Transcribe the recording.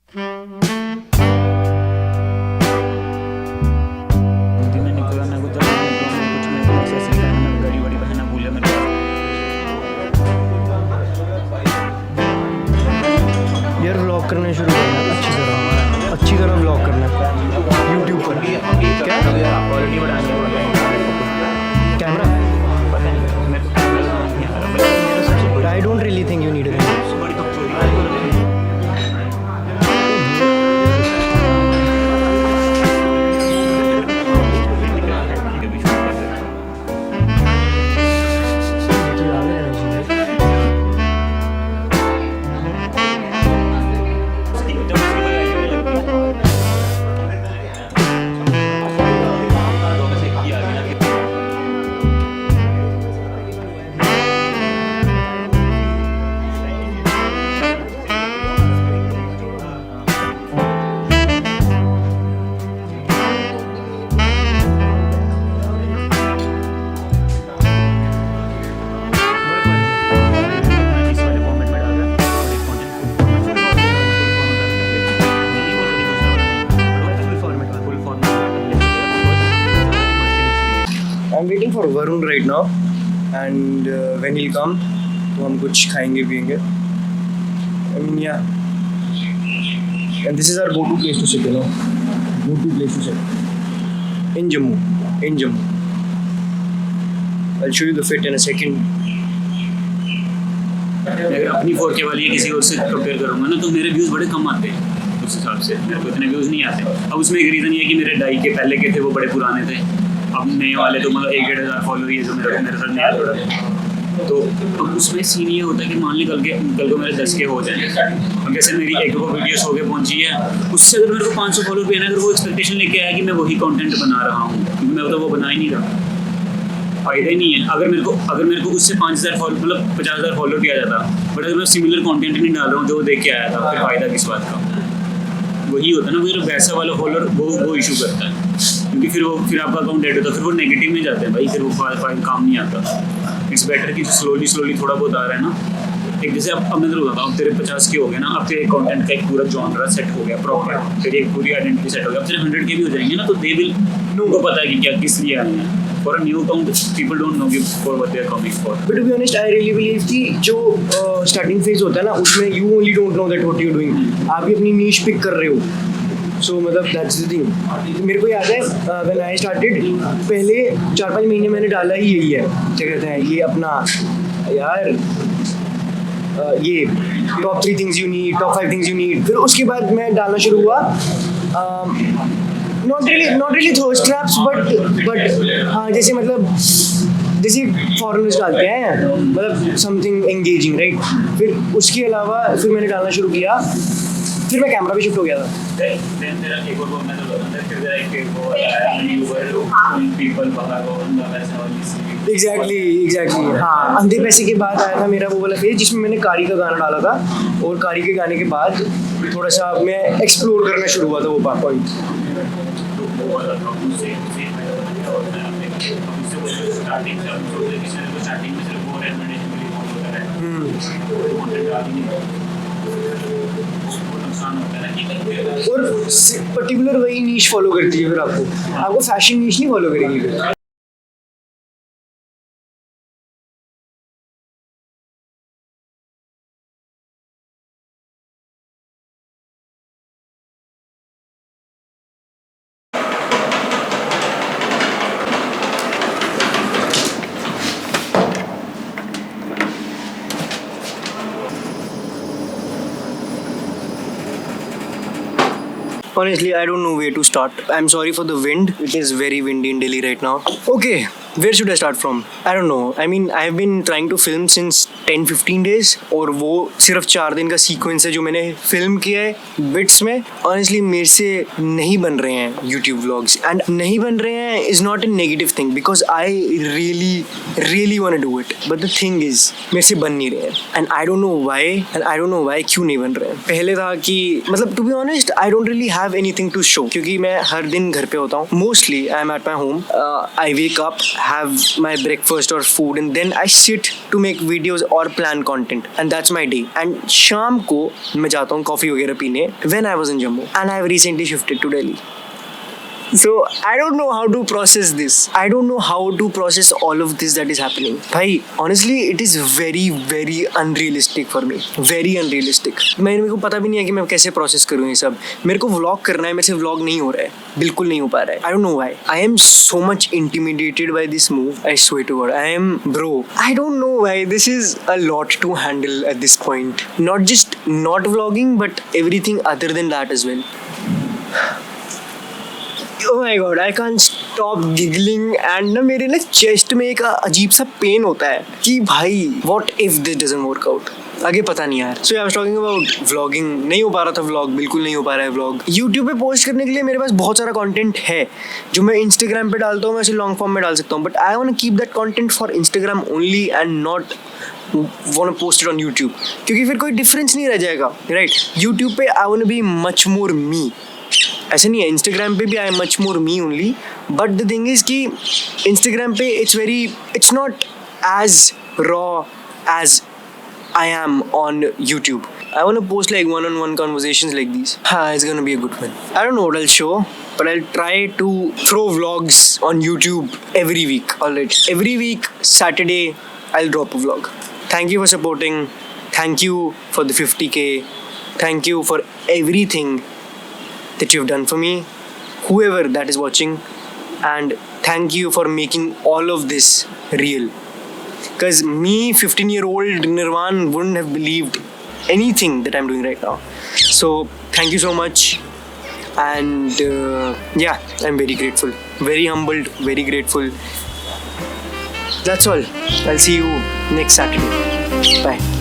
यार व्लॉग करना शुरू करना अच्छी तरह व्लॉग करना यूट्यूब पर। क्या क्वालिटी बढ़ानी है camera? I don't really think you need it. I'm waiting for Varun right now, and when he'll come, तो हम कुछ खाएंगे पिएंगे. I mean, yeah. And this is our go-to place to sit, you know. Go-to place to sit. In Jammu. I'll show you the fit in a second. अगर अपनी 4K वाली या किसी और से कंपेयर करूँगा ना तो मेरे व्यूज़ बड़े कम आते हैं उस हिसाब से. मेरे को इतने व्यूज़ नहीं आते. अब उसमें एक रीज़न ये है कि मेरे डाई के पहले के थे वो बड़े पुराने थे. अब नए वाले तो मतलब 1-1.5 हज़ार फॉलोअर ये जो मेरे साथ नया जोड़ा. तो अब उसमें सीन ये होता है कि मान ली कल को मेरे 10 के हो जाए. अब जैसे मेरी 1-2 वीडियोस हो गए पहुंची है, उससे अगर मेरे को 500 फॉलोअर भी है ना, अगर वो एक्सपेक्टेशन लेके आया कि मैं वही कंटेंट बना रहा हूँ, क्योंकि मैं तो वो बना ही नहीं रहा, फ़ायदा ही नहीं है. अगर मेरे को उससे 5,000 फॉलोअर मतलब 50,000 फॉलोअर भी आ जाता, बट अगर मैं सिमिलर कंटेंट नहीं डाल रहा हूँ जो वो देख के आया था, फिर फ़ायदा किस बात का. वही होता है ना, फिर वैसा वाला फॉलोअर वो इशू करता है, क्योंकि फिर आपका अकाउंट डेड होता है, फिर वो नेगेटिव में जाते हैं भाई, फिर वो फाइल काम नहीं आता. इट्स बेटर कि स्लोली थोड़ा बहुत आ रहा है ना. एक जैसे अब मैं तो बताता हूँ, तेरे 50 के हो गए ना, अब तेरे कंटेंट का एक पूरा जॉनरा सेट हो गया प्रॉपर, तेरी एक पूरी आइडेंटिटी सेट हो गया. अब तेरे 100 के भी हो जाएंगे ना, तो दे विल नो को पता है कि क्या किस लिए आए हैं. For a new account, people don't know for what they are coming for. But to be honest, I really believe कि जो starting phase होता है ना, उसमें you only don't know that what you're doing. आप भी अपनी niche pick कर रहे हो. So मतलब that's the thing. मेरे को याद है when I started, पहले 4-5 महीने मैंने डाला ही यही है, क्या कहते हैं ये अपना यार ये top 3 things you need, top 5 things you need. फिर उसके बाद मैं डालना शुरू हुआ. Not really thirst traps, but हाँ जैसे मतलब जैसे फॉरेनर्स डालते हैं, मतलब समथिंग एंगेजिंग, राइट. फिर उसके अलावा फिर मैंने डालना शुरू किया, फिर मैं कैमरा भी शिफ्ट हो गया था. एग्जैक्टली हाँ. अंधे पैसे के बाद आया था मेरा वो वाला फेज जिसमें मैंने कारी का गाना डाला था, और कारी के गाने के बाद थोड़ा सा मैं एक्सप्लोर करना शुरू हुआ था वो पॉइंट. और पर्टिकुलर वही नीश फॉलो करती है, फिर आपको फैशन नीश नहीं फॉलो करेगी फिर. Honestly, I don't know where to start. I'm sorry for the wind. It is very windy in Delhi right now. Okay, where should I start from? I don't know. I mean, I've been trying to film since 10-15 days, और वो सिर्फ 4 दिन का sequence है जो मैंने film किया है बिट्स में. Honestly, मेरे से नहीं बन रहे हैं YouTube vlogs, and नहीं बन रहे हैं is not a negative thing because I really want to do it. But the thing is, मेरे से बन नहीं रहे हैं, and I don't know why क्यों नहीं बन रहे हैं. पहले था कि मतलब to be honest, I don't really have anything to show क्योंकि मैं हर दिन घर पे होता हूँ. Mostly I'm at my home. I wake up have my breakfast or food, and then I sit to make videos or plan content, and that's my day. And शाम को मैं जाता हूँ कॉफ़ी वगैरह पीने when I was in Jammu, and I have recently shifted to Delhi. So I don't know how to process this. I don't know how to process all of this that is happening. भाई honestly it is very very unrealistic for me. Very unrealistic. मेरे को पता भी नहीं है कि मैं कैसे process करूँ ये सब. मेरे को vlog करना है, मेरे से vlog नहीं हो रहा है. बिल्कुल नहीं हो पा रहा है. I don't know why. I am so much intimidated by this move. I swear to God. I am bro. I don't know why. This is a lot to handle at this point. Not just not vlogging, but everything other than that as well. Oh my God, I can't stop giggling and ना मेरे ना chest में एक अजीब सा pen होता है कि भाई what if this doesn't work out. आगे पता नहीं यार. So I was talking about vlogging. नहीं हो पा रहा था vlog, बिल्कुल नहीं हो पा रहा है vlog. YouTube पे पोस्ट करने के लिए मेरे पास बहुत सारा कंटेंट है जो मैं Instagram पे डालता हूँ, मैं इसे लॉन्ग फॉर्म में डाल सकता हूँ. But I want to keep that content for Instagram only and not want to post it on YouTube. क्योंकि फिर कोई डिफरेंस नहीं रह जाएगा, right? YouTube पे I want to be much more me. ऐसा नहीं है. इंस्टाग्राम पे भी I am much more me only, but the thing is कि इंस्टाग्राम पे it's not as raw as I am on YouTube. I want to post like one-on-one conversations like these. It's gonna be a good one. I don't know what I'll show, but I'll try to throw vlogs on YouTube every week. Alright, every week Saturday I'll drop a vlog. Thank you for supporting. Thank you for the 50k. Thank you for everything that you've done for me, whoever that is watching, and thank you for making all of this real. Because me, 15-year-old Nirvan, wouldn't have believed anything that I'm doing right now. So thank you so much, and yeah, I'm very grateful, very humbled, very grateful. That's all. I'll see you next Saturday. Bye.